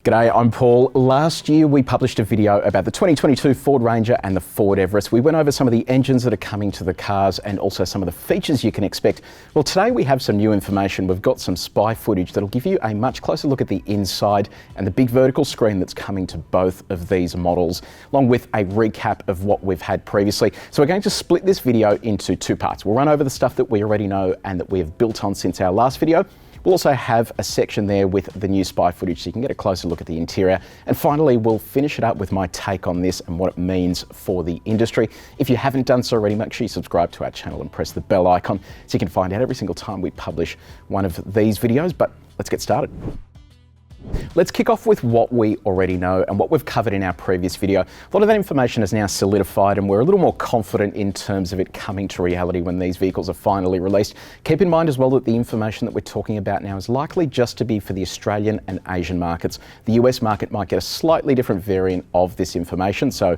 G'day, I'm Paul. Last year we published a video about the 2022 Ford Ranger and the Ford Everest. We went over some of the engines that are coming to the cars and also some of the features you can expect. Well, today we have some new information. We've got some spy footage that'll give you a much closer look at the inside and the big vertical screen that's coming to both of these models, along with a recap of what we've had previously. So we're going to split this video into two parts. We'll run over the stuff that we already know and that we have built on since our last video. We'll also have a section there with the new spy footage so you can get a closer look at the interior. And finally, we'll finish it up with my take on this and what it means for the industry. If you haven't done so already, make sure you subscribe to our channel and press the bell icon so you can find out every single time we publish one of these videos. But let's get started. Let's kick off with what we already know and what we've covered in our previous video. A lot of that information is now solidified and we're a little more confident in terms of it coming to reality when these vehicles are finally released. Keep in mind as well that the information that we're talking about now is likely just to be for the Australian and Asian markets. The US market might get a slightly different variant of this information, so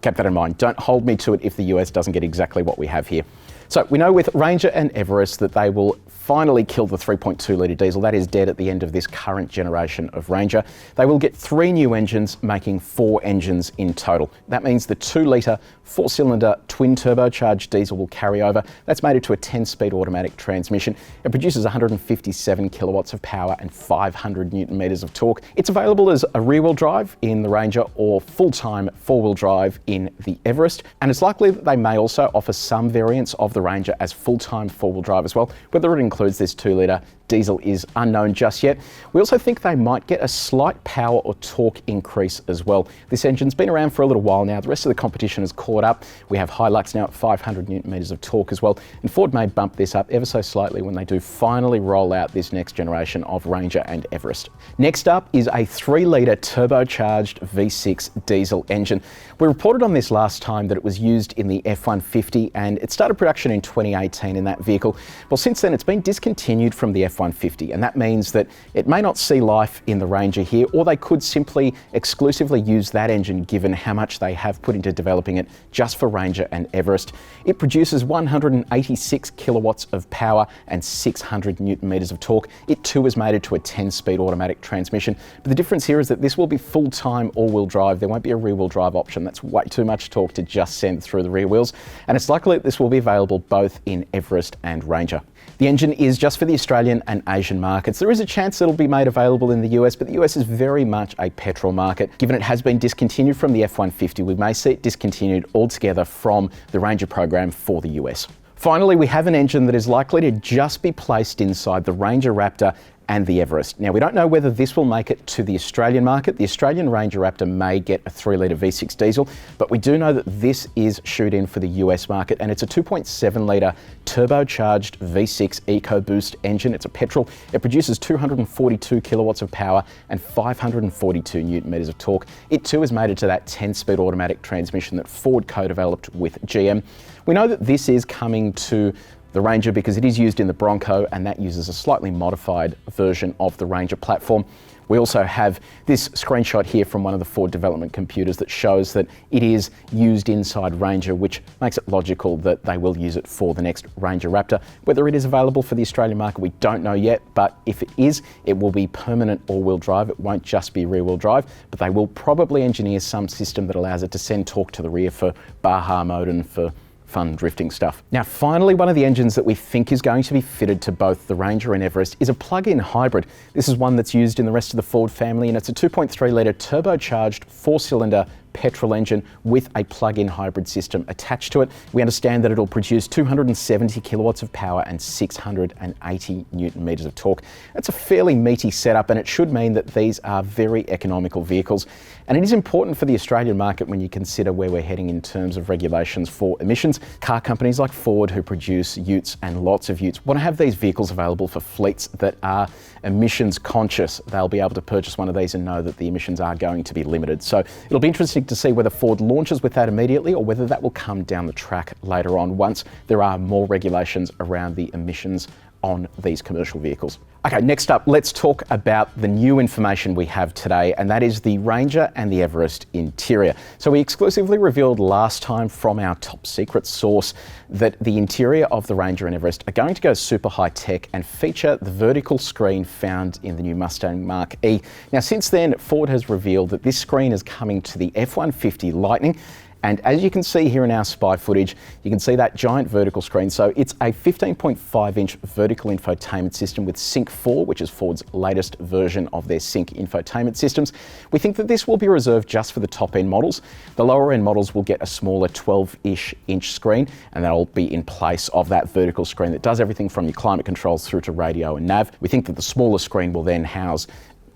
keep that in mind. Don't hold me to it if the US doesn't get exactly what we have here. So we know with Ranger and Everest that they will finally kill the 3.2 litre diesel. That is dead at the end of this current generation of Ranger. They will get 3 new engines, making 4 engines in total. That means the 2 litre 4-cylinder twin turbocharged diesel will carry over. That's mated to a 10-speed automatic transmission. It produces 157 kilowatts of power and 500 newton meters of torque. It's available as a rear-wheel drive in the Ranger or full-time 4-wheel drive in the Everest. And it's likely that they may also offer some variants of the Ranger as full-time 4-wheel drive as well. Whether it includes this 2-litre diesel is unknown just yet. We also think they might get a slight power or torque increase as well. This engine's been around for a little while now. The rest of the competition has caught up. We have Hilux now at 500 newton meters of torque as well. And Ford may bump this up ever so slightly when they do finally roll out this next generation of Ranger and Everest. Next up is a 3-litre turbocharged V6 diesel engine. We reported on this last time that it was used in the F-150 and it started production in 2018 in that vehicle. Well, since then it's been discontinued from the F-150, and that means that it may not see life in the Ranger here, or they could simply exclusively use that engine given how much they have put into developing it just for Ranger and Everest. It produces 186 kilowatts of power and 600 newton meters of torque. It too is mated to a 10-speed automatic transmission, but the difference here is that this will be full-time all-wheel drive. There won't be a rear-wheel drive option. That's way too much torque to just send through the rear wheels, and it's likely that this will be available both in Everest and Ranger. The engine is just for the Australian and Asian markets. There is a chance it'll be made available in the US, but the US is very much a petrol market. Given it has been discontinued from the F-150, we may see it discontinued altogether from the Ranger program for the US. Finally, we have an engine that is likely to just be placed inside the Ranger Raptor and the Everest. Now, we don't know whether this will make it to the Australian market. The Australian Ranger Raptor may get a 3-litre V6 diesel, but we do know that this is shoot in for the US market, and it's a 2.7-litre turbocharged V6 EcoBoost engine. It's a petrol. It produces 242 kilowatts of power and 542 newton meters of torque. It too is mated to that 10-speed automatic transmission that Ford co-developed with GM. We know that this is coming to the Ranger because it is used in the Bronco, and that uses a slightly modified version of the Ranger platform. We also have this screenshot here from one of the Ford development computers that shows that it is used inside Ranger, which makes it logical that they will use it for the next Ranger Raptor. Whether it is available for the Australian market, we don't know yet, but if it is, it will be permanent all-wheel drive. It won't just be rear-wheel drive, but they will probably engineer some system that allows it to send torque to the rear for Baja mode and for fun drifting stuff. Now, finally, one of the engines that we think is going to be fitted to both the Ranger and Everest is a plug-in hybrid. This is one that's used in the rest of the Ford family, and it's a 2.3-litre turbocharged 4-cylinder petrol engine with a plug-in hybrid system attached to it. We understand that it'll produce 270 kilowatts of power and 680 newton meters of torque. That's a fairly meaty setup, and it should mean that these are very economical vehicles. And it is important for the Australian market when you consider where we're heading in terms of regulations for emissions. Car companies like Ford, who produce utes and lots of utes, want to have these vehicles available for fleets that are emissions conscious. They'll be able to purchase one of these and know that the emissions are going to be limited. So it'll be interesting to see whether Ford launches with that immediately or whether that will come down the track later on once there are more regulations around the emissions on these commercial vehicles. Okay, next up, let's talk about the new information we have today, and that is the Ranger and the Everest interior. So we exclusively revealed last time from our top secret source that the interior of the Ranger and Everest are going to go super high tech and feature the vertical screen found in the new Mustang Mach-E. Now, since then, Ford has revealed that this screen is coming to the F-150 Lightning. And as you can see here in our spy footage, you can see that giant vertical screen. So it's a 15.5-inch vertical infotainment system with Sync 4, which is Ford's latest version of their Sync infotainment systems. We think that this will be reserved just for the top-end models. The lower-end models will get a smaller 12-ish inch screen, and that'll be in place of that vertical screen that does everything from your climate controls through to radio and nav. We think that the smaller screen will then house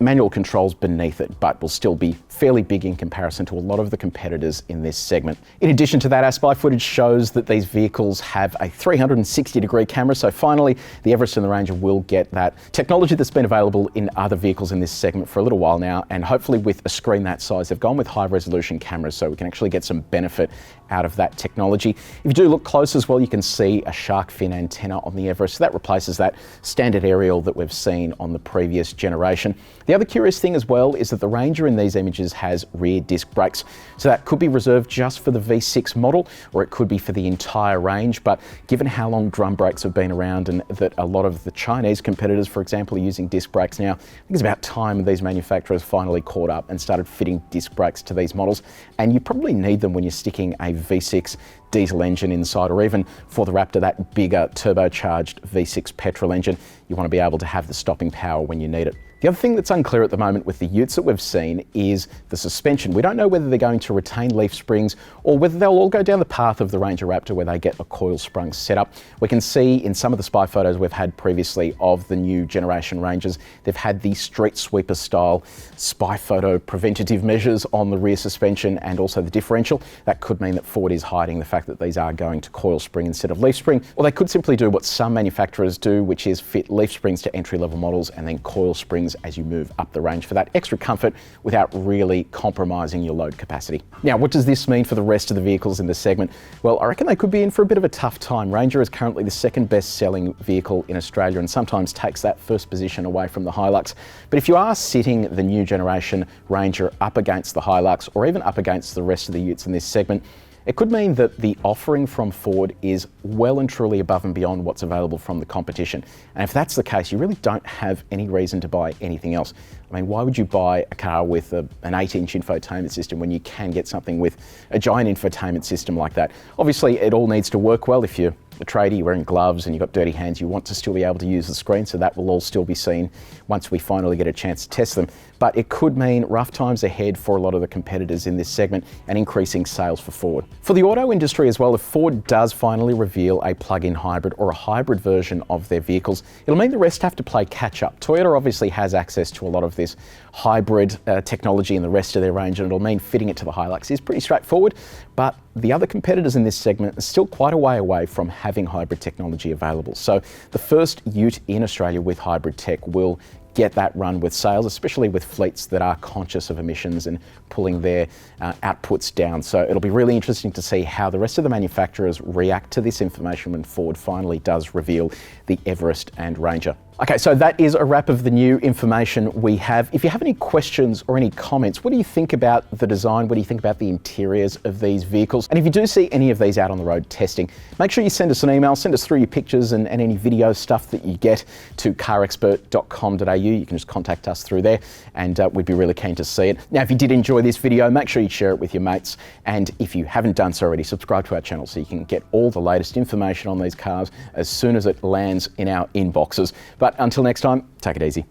manual controls beneath it, but will still be fairly big in comparison to a lot of the competitors in this segment. In addition to that, our spy footage shows that these vehicles have a 360-degree camera, so finally the Everest and the Ranger will get that technology that's been available in other vehicles in this segment for a little while now, and hopefully with a screen that size, they've gone with high-resolution cameras so we can actually get some benefit out of that technology. If you do look close as well, you can see a shark fin antenna on the Everest, so that replaces that standard aerial that we've seen on the previous generation. The other curious thing as well is that the Ranger in these images has rear disc brakes. So that could be reserved just for the V6 model, or it could be for the entire range. But given how long drum brakes have been around and that a lot of the Chinese competitors, for example, are using disc brakes now, I think it's about time these manufacturers finally caught up and started fitting disc brakes to these models. And you probably need them when you're sticking a V6 diesel engine inside, or even for the Raptor, that bigger turbocharged V6 petrol engine. You want to be able to have the stopping power when you need it. The other thing that's unclear at the moment with the utes that we've seen is the suspension. We don't know whether they're going to retain leaf springs or whether they'll all go down the path of the Ranger Raptor where they get a coil sprung setup. We can see in some of the spy photos we've had previously of the new generation Rangers, they've had the street sweeper style spy photo preventative measures on the rear suspension and also the differential. That could mean that Ford is hiding the fact that these are going to coil spring instead of leaf spring, or they could simply do what some manufacturers do, which is fit leaf springs to entry-level models and then coil springs as you move up the range for that extra comfort without really compromising your load capacity. Now, what does this mean for the rest of the vehicles in this segment? Well, I reckon they could be in for a bit of a tough time. Ranger is currently the second best selling vehicle in Australia and sometimes takes that first position away from the Hilux. But if you are sitting the new generation Ranger up against the Hilux or even up against the rest of the utes in this segment, it could mean that the offering from Ford is well and truly above and beyond what's available from the competition. And if that's the case, you really don't have any reason to buy anything else. I mean, why would you buy a car with an 8-inch infotainment system when you can get something with a giant infotainment system like that? Obviously, it all needs to work well. If you're a tradie, you're wearing gloves and you've got dirty hands, you want to still be able to use the screen, so that will all still be seen once we finally get a chance to test them. But it could mean rough times ahead for a lot of the competitors in this segment and increasing sales for Ford. For the auto industry as well, if Ford does finally reveal a plug-in hybrid or a hybrid version of their vehicles, it'll mean the rest have to play catch up. Toyota obviously has access to a lot of this hybrid technology in the rest of their range, and it'll mean fitting it to the Hilux is pretty straightforward, but the other competitors in this segment are still quite a way away from having hybrid technology available. So the first ute in Australia with hybrid tech will get that run with sales, especially with fleets that are conscious of emissions and pulling their outputs down. So it'll be really interesting to see how the rest of the manufacturers react to this information when Ford finally does reveal the Everest and Ranger. Okay, so that is a wrap of the new information we have. If you have any questions or any comments, what do you think about the design? What do you think about the interiors of these vehicles? And if you do see any of these out on the road testing, make sure you send us an email, send us through your pictures and any video stuff that you get to carexpert.com.au. You can just contact us through there and we'd be really keen to see it. Now, if you did enjoy this video, make sure you share it with your mates. And if you haven't done so already, subscribe to our channel so you can get all the latest information on these cars as soon as it lands in our inboxes. But until next time, take it easy.